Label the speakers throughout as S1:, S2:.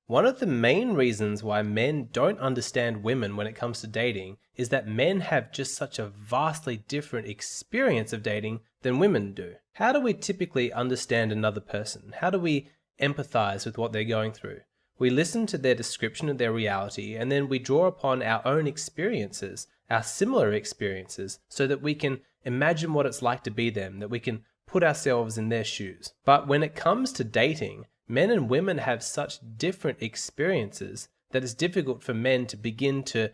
S1: One of the main reasons why men don't understand women when it comes to dating is that men have just such a vastly different experience of dating than women do. How do we typically understand another person? How do we empathize with what they're going through? We listen to their description of their reality, and then we draw upon our own experiences, our similar experiences, so that we can imagine what it's like to be them, that we can put ourselves in their shoes. But when it comes to dating, men and women have such different experiences that it's difficult for men to begin to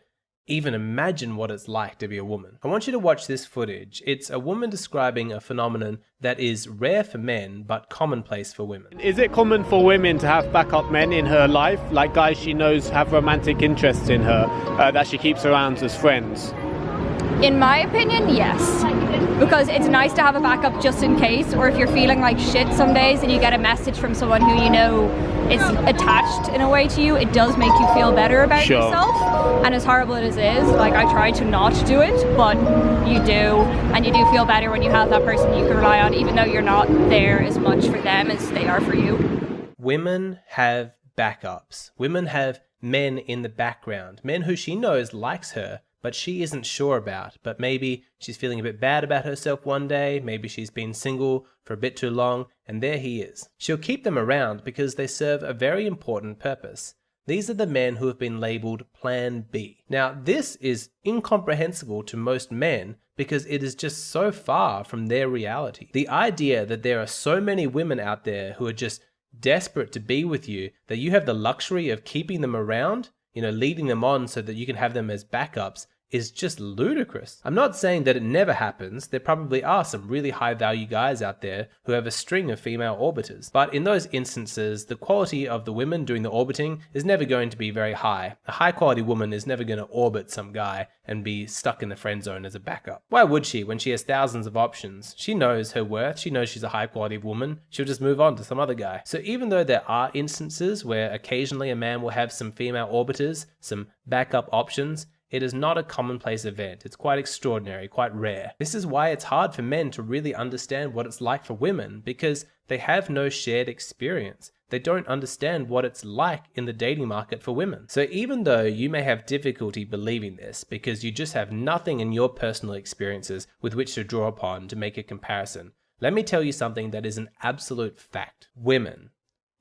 S1: even imagine what it's like to be a woman. I want you to watch this footage. It's a woman describing a phenomenon that is rare for men but commonplace for women.
S2: Is it common for women to have backup men in her life, like guys she knows have romantic interests in her, that she keeps around as friends?
S3: In my opinion, yes. Because it's nice to have a backup just in case, or if you're feeling like shit some days and you get a message from someone who you know is attached in a way to you, it does make you feel better about yourself. And as horrible as it is, like, I try to not do it, but you do, and you do feel better when you have that person you can rely on, even though you're not there as much for them as they are for you.
S1: Women have backups. Women have men in the background, men who she knows likes her, but she isn't sure about. But maybe she's feeling a bit bad about herself one day, maybe she's been single for a bit too long, and there he is. She'll keep them around because they serve a very important purpose. These are the men who have been labeled Plan B. Now, this is incomprehensible to most men because it is just so far from their reality. The idea that there are so many women out there who are just desperate to be with you that you have the luxury of keeping them around, leading them on so that you can have them as backups, is just ludicrous. I'm not saying that it never happens. There probably are some really high value guys out there who have a string of female orbiters. But in those instances, the quality of the women doing the orbiting is never going to be very high. A high quality woman is never going to orbit some guy and be stuck in the friend zone as a backup. Why would she when she has thousands of options? She knows her worth. She knows she's a high quality woman. She'll just move on to some other guy. So even though there are instances where occasionally a man will have some female orbiters, some backup options, it is not a commonplace event. It's quite extraordinary, quite rare. This is why it's hard for men to really understand what it's like for women, because they have no shared experience. They don't understand what it's like in the dating market for women. So even though you may have difficulty believing this because you just have nothing in your personal experiences with which to draw upon to make a comparison, let me tell you something that is an absolute fact. Women,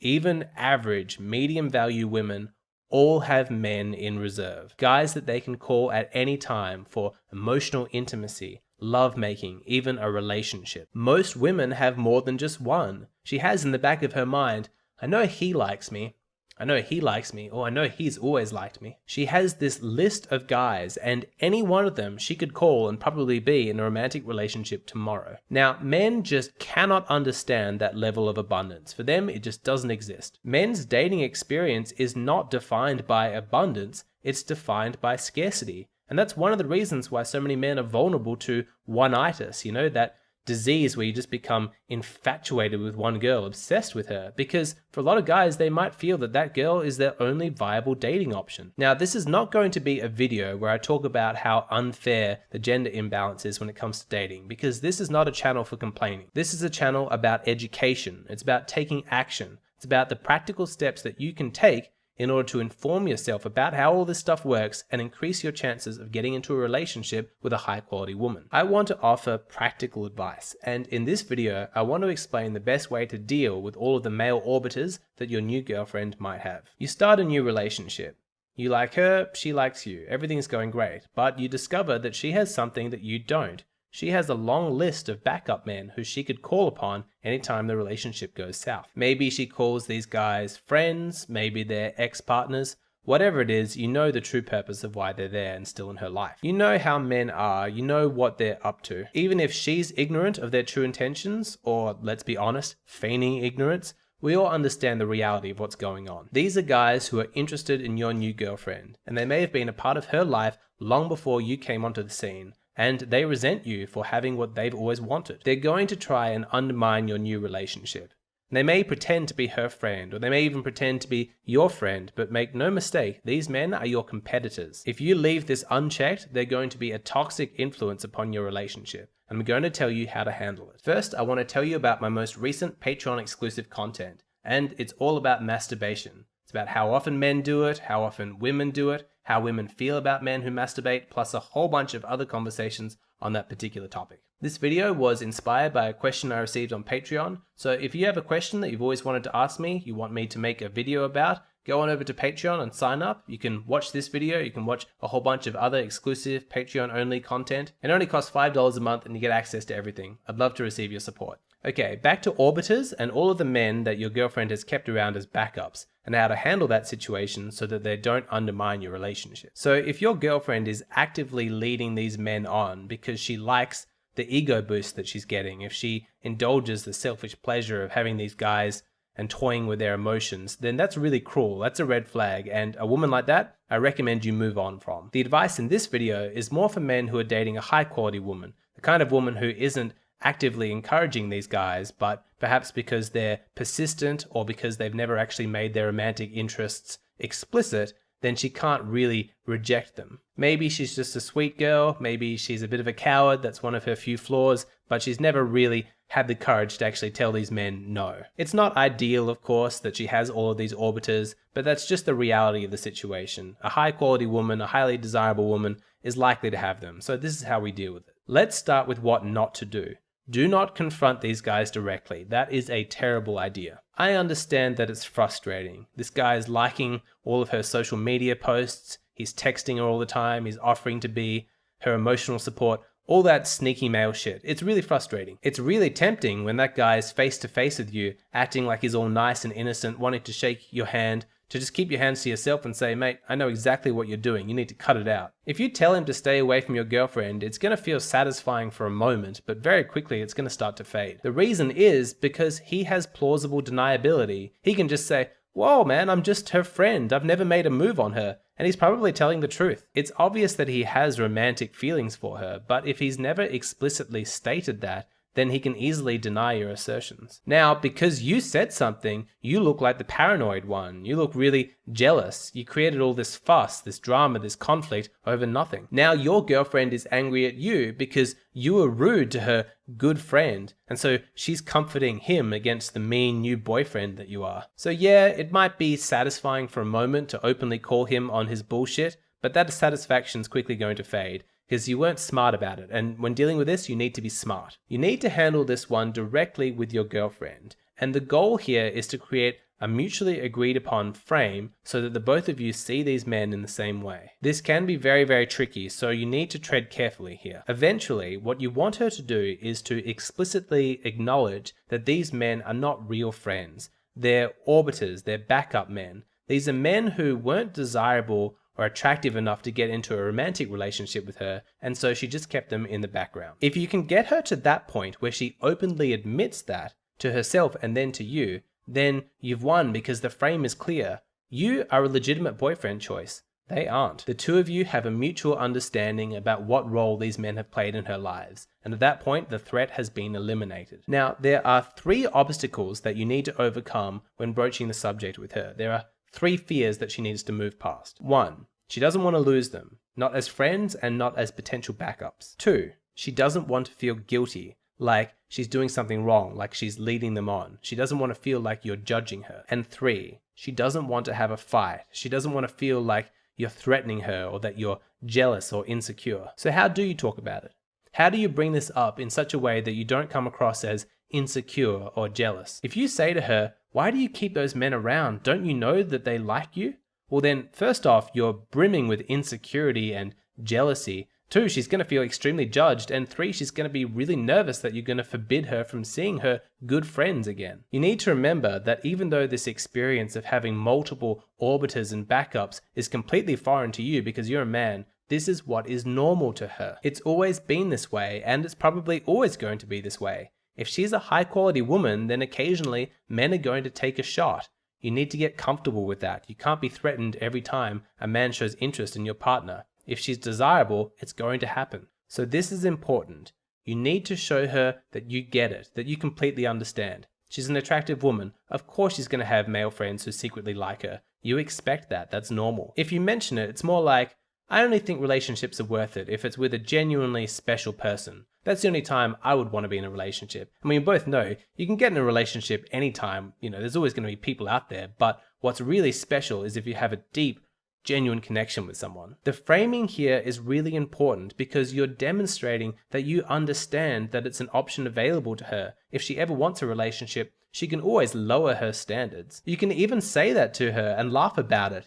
S1: even average, medium value women, all have men in reserve. Guys that they can call at any time for emotional intimacy, lovemaking, even a relationship. Most women have more than just one. She has in the back of her mind, I know he likes me. I know he likes me, or I know he's always liked me. She has this list of guys, and any one of them she could call and probably be in a romantic relationship tomorrow. Now, men just cannot understand that level of abundance. For them, it just doesn't exist. Men's dating experience is not defined by abundance, it's defined by scarcity. And that's one of the reasons why so many men are vulnerable to one-itis, that disease where you just become infatuated with one girl, obsessed with her, because for a lot of guys, they might feel that that girl is their only viable dating option. Now, this is not going to be a video where I talk about how unfair the gender imbalance is when it comes to dating, because this is not a channel for complaining. This is a channel about education. It's about taking action. It's about the practical steps that you can take in order to inform yourself about how all this stuff works and increase your chances of getting into a relationship with a high quality woman. I want to offer practical advice, and in this video, I want to explain the best way to deal with all of the male orbiters that your new girlfriend might have. You start a new relationship. You like her, she likes you, everything's going great, but you discover that she has something that you don't. She has a long list of backup men who she could call upon anytime the relationship goes south. Maybe she calls these guys friends, maybe they're ex-partners. Whatever it is, you know the true purpose of why they're there and still in her life. You know how men are, you know what they're up to. Even if she's ignorant of their true intentions, or let's be honest, feigning ignorance, we all understand the reality of what's going on. These are guys who are interested in your new girlfriend, and they may have been a part of her life long before you came onto the scene. And they resent you for having what they've always wanted. They're going to try and undermine your new relationship. They may pretend to be her friend, or they may even pretend to be your friend, but make no mistake, these men are your competitors. If you leave this unchecked, they're going to be a toxic influence upon your relationship. I'm going to tell you how to handle it. First, I want to tell you about my most recent Patreon exclusive content, and it's all about masturbation. It's about how often men do it, how often women do it, how women feel about men who masturbate, plus a whole bunch of other conversations on that particular topic. This video was inspired by a question I received on Patreon, so if you have a question that you've always wanted to ask me, you want me to make a video about, go on over to Patreon and sign up. You can watch this video, you can watch a whole bunch of other exclusive Patreon-only content. It only costs $5 a month and you get access to everything. I'd love to receive your support. Okay, back to orbiters and all of the men that your girlfriend has kept around as backups, and how to handle that situation so that they don't undermine your relationship. So if your girlfriend is actively leading these men on because she likes the ego boost that she's getting, if she indulges the selfish pleasure of having these guys and toying with their emotions, then that's really cruel. That's a red flag, and a woman like that, I recommend you move on from. The advice in this video is more for men who are dating a high quality woman, the kind of woman who isn't actively encouraging these guys, but perhaps because they're persistent or because they've never actually made their romantic interests explicit, then she can't really reject them. Maybe she's just a sweet girl, maybe she's a bit of a coward, that's one of her few flaws, but she's never really had the courage to actually tell these men no. It's not ideal, of course, that she has all of these orbiters, but that's just the reality of the situation. A high quality woman, a highly desirable woman, is likely to have them, so this is how we deal with it. Let's start with what not to do. Do not confront these guys directly. That is a terrible idea. I understand that it's frustrating. This guy is liking all of her social media posts. He's texting her all the time. He's offering to be her emotional support. All that sneaky male shit. It's really frustrating. It's really tempting when that guy is face to face with you, acting like he's all nice and innocent, wanting to shake your hand, to just keep your hands to yourself and say, mate, I know exactly what you're doing. You need to cut it out. If you tell him to stay away from your girlfriend, it's going to feel satisfying for a moment, but very quickly it's going to start to fade. The reason is because he has plausible deniability. He can just say, whoa, man, I'm just her friend. I've never made a move on her. And he's probably telling the truth. It's obvious that he has romantic feelings for her, but if he's never explicitly stated that, then he can easily deny your assertions. Now, because you said something, you look like the paranoid one. You look really jealous. You created all this fuss, this drama, this conflict over nothing. Now your girlfriend is angry at you because you were rude to her good friend, and so she's comforting him against the mean new boyfriend that you are. So yeah, it might be satisfying for a moment to openly call him on his bullshit, but that satisfaction's quickly going to fade, because you weren't smart about it, and when dealing with this, you need to be smart. You need to handle this one directly with your girlfriend, and the goal here is to create a mutually agreed upon frame so that the both of you see these men in the same way. This can be very, very tricky, so you need to tread carefully here. Eventually, what you want her to do is to explicitly acknowledge that these men are not real friends. They're orbiters, they're backup men. These are men who weren't desirable or attractive enough to get into a romantic relationship with her, and so she just kept them in the background. If you can get her to that point where she openly admits that to herself and then to you, then you've won because the frame is clear. You are a legitimate boyfriend choice. They aren't. The two of you have a mutual understanding about what role these men have played in her lives, and at that point, the threat has been eliminated. Now, there are 3 obstacles that you need to overcome when broaching the subject with her. There are 3 fears that she needs to move past. 1, she doesn't want to lose them, not as friends and not as potential backups. 2, she doesn't want to feel guilty, like she's doing something wrong, like she's leading them on. She doesn't want to feel like you're judging her. And 3, she doesn't want to have a fight. She doesn't want to feel like you're threatening her or that you're jealous or insecure. So how do you talk about it? How do you bring this up in such a way that you don't come across as insecure or jealous? If you say to her, why do you keep those men around? Don't you know that they like you? Well then, first off, you're brimming with insecurity and jealousy. 2, she's going to feel extremely judged. And 3, she's going to be really nervous that you're going to forbid her from seeing her good friends again. You need to remember that even though this experience of having multiple orbiters and backups is completely foreign to you because you're a man, this is what is normal to her. It's always been this way, and it's probably always going to be this way. If she's a high quality woman, then occasionally men are going to take a shot. You need to get comfortable with that. You can't be threatened every time a man shows interest in your partner. If she's desirable, it's going to happen. So this is important. You need to show her that you get it, that you completely understand. She's an attractive woman. Of course she's going to have male friends who secretly like her. You expect that. That's normal. If you mention it, it's more like, I only think relationships are worth it if it's with a genuinely special person. That's the only time I would want to be in a relationship. I mean, we both know you can get in a relationship anytime, there's always going to be people out there, but what's really special is if you have a deep, genuine connection with someone. The framing here is really important because you're demonstrating that you understand that it's an option available to her. If she ever wants a relationship, she can always lower her standards. You can even say that to her and laugh about it,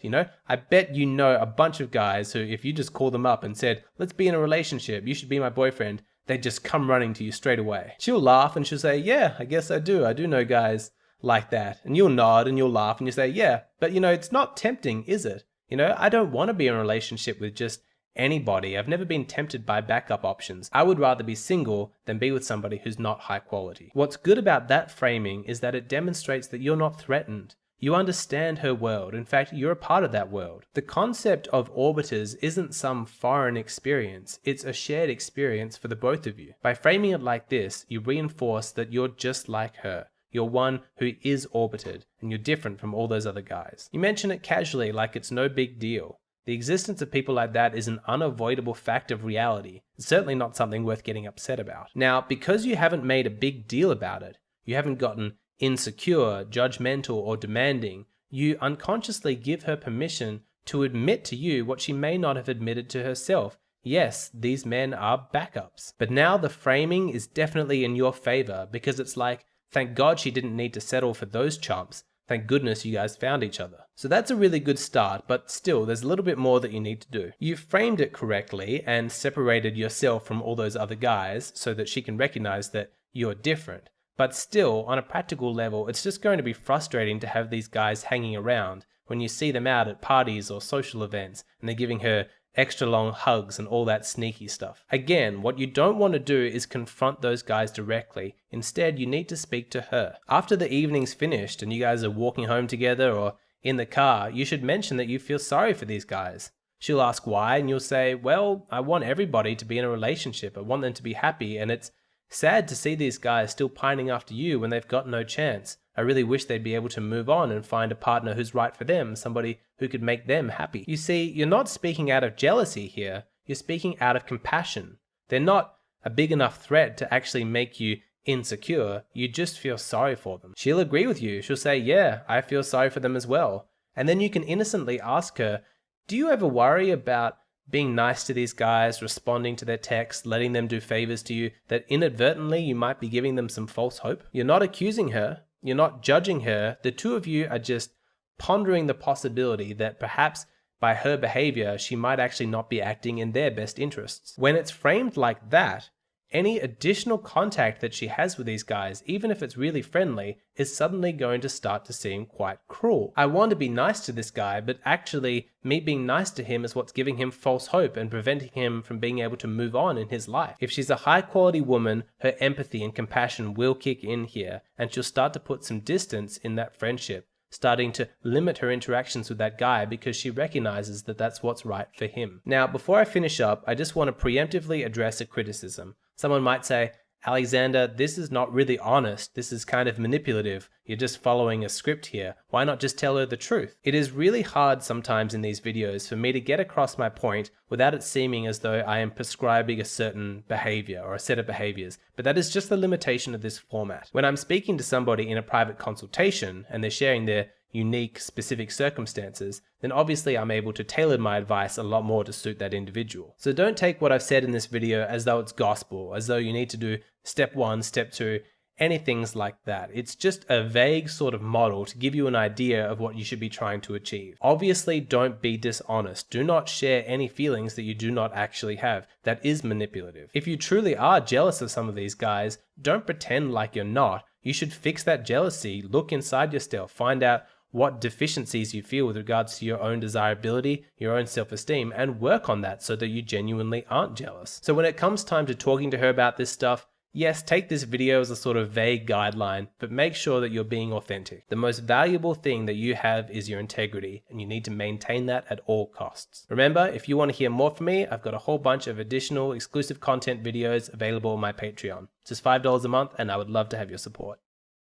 S1: I bet you know a bunch of guys who, if you just call them up and said, let's be in a relationship, you should be my boyfriend, they'd just come running to you straight away. She'll laugh and she'll say, yeah, I guess I do. I do know guys like that. And you'll nod and you'll laugh and you say, yeah, but it's not tempting, is it? I don't want to be in a relationship with just anybody. I've never been tempted by backup options. I would rather be single than be with somebody who's not high quality. What's good about that framing is that it demonstrates that you're not threatened. You understand her world. In fact, you're a part of that world. The concept of orbiters isn't some foreign experience. It's a shared experience for the both of you. By framing it like this, you reinforce that you're just like her. You're one who is orbited, and you're different from all those other guys. You mention it casually like it's no big deal. The existence of people like that is an unavoidable fact of reality. It's certainly not something worth getting upset about. Now, because you haven't made a big deal about it, you haven't gotten insecure, judgmental, or demanding, you unconsciously give her permission to admit to you what she may not have admitted to herself. Yes, these men are backups. But now the framing is definitely in your favor because it's like, thank God she didn't need to settle for those chumps. Thank goodness you guys found each other. So that's a really good start, but still, there's a little bit more that you need to do. You've framed it correctly and separated yourself from all those other guys so that she can recognize that you're different. But still, on a practical level, it's just going to be frustrating to have these guys hanging around when you see them out at parties or social events and they're giving her extra long hugs and all that sneaky stuff. Again, what you don't want to do is confront those guys directly. Instead, you need to speak to her. After the evening's finished and you guys are walking home together or in the car, you should mention that you feel sorry for these guys. She'll ask why, and you'll say, well, I want everybody to be in a relationship. I want them to be happy, and it's sad to see these guys still pining after you when they've got no chance. I really wish they'd be able to move on and find a partner who's right for them, somebody who could make them happy. You see, you're not speaking out of jealousy here, you're speaking out of compassion. They're not a big enough threat to actually make you insecure, you just feel sorry for them. She'll agree with you, she'll say, yeah, I feel sorry for them as well. And then you can innocently ask her, do you ever worry about being nice to these guys, responding to their texts, letting them do favors to you, that inadvertently you might be giving them some false hope? You're not accusing her. You're not judging her. The two of you are just pondering the possibility that perhaps by her behavior, she might actually not be acting in their best interests. When it's framed like that, any additional contact that she has with these guys, even if it's really friendly, is suddenly going to start to seem quite cruel. I want to be nice to this guy, but actually me being nice to him is what's giving him false hope and preventing him from being able to move on in his life. If she's a high quality woman, her empathy and compassion will kick in here, and she'll start to put some distance in that friendship, starting to limit her interactions with that guy because she recognizes that that's what's right for him. Now, before I finish up, I just want to preemptively address a criticism. Someone might say, Alexander, this is not really honest. This is kind of manipulative. You're just following a script here. Why not just tell her the truth? It is really hard sometimes in these videos for me to get across my point without it seeming as though I am prescribing a certain behavior or a set of behaviors. But that is just the limitation of this format. When I'm speaking to somebody in a private consultation and they're sharing their unique, specific circumstances, then obviously I'm able to tailor my advice a lot more to suit that individual. So don't take what I've said in this video as though it's gospel, as though you need to do step 1, step 2, anything like that. It's just a vague sort of model to give you an idea of what you should be trying to achieve. Obviously, don't be dishonest. Do not share any feelings that you do not actually have. That is manipulative. If you truly are jealous of some of these guys, don't pretend like you're not. You should fix that jealousy. Look inside yourself. Find out what deficiencies you feel with regards to your own desirability, your own self-esteem, and work on that so that you genuinely aren't jealous. So when it comes time to talking to her about this stuff, yes, take this video as a sort of vague guideline, but make sure that you're being authentic. The most valuable thing that you have is your integrity, and you need to maintain that at all costs. Remember, if you want to hear more from me, I've got a whole bunch of additional exclusive content videos available on my Patreon. Just $5 a month, and I would love to have your support.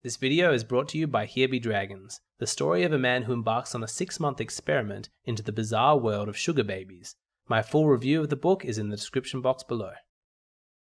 S1: This video is brought to you by Here Be Dragons, the story of a man who embarks on a 6-month experiment into the bizarre world of sugar babies. My full review of the book is in the description box below.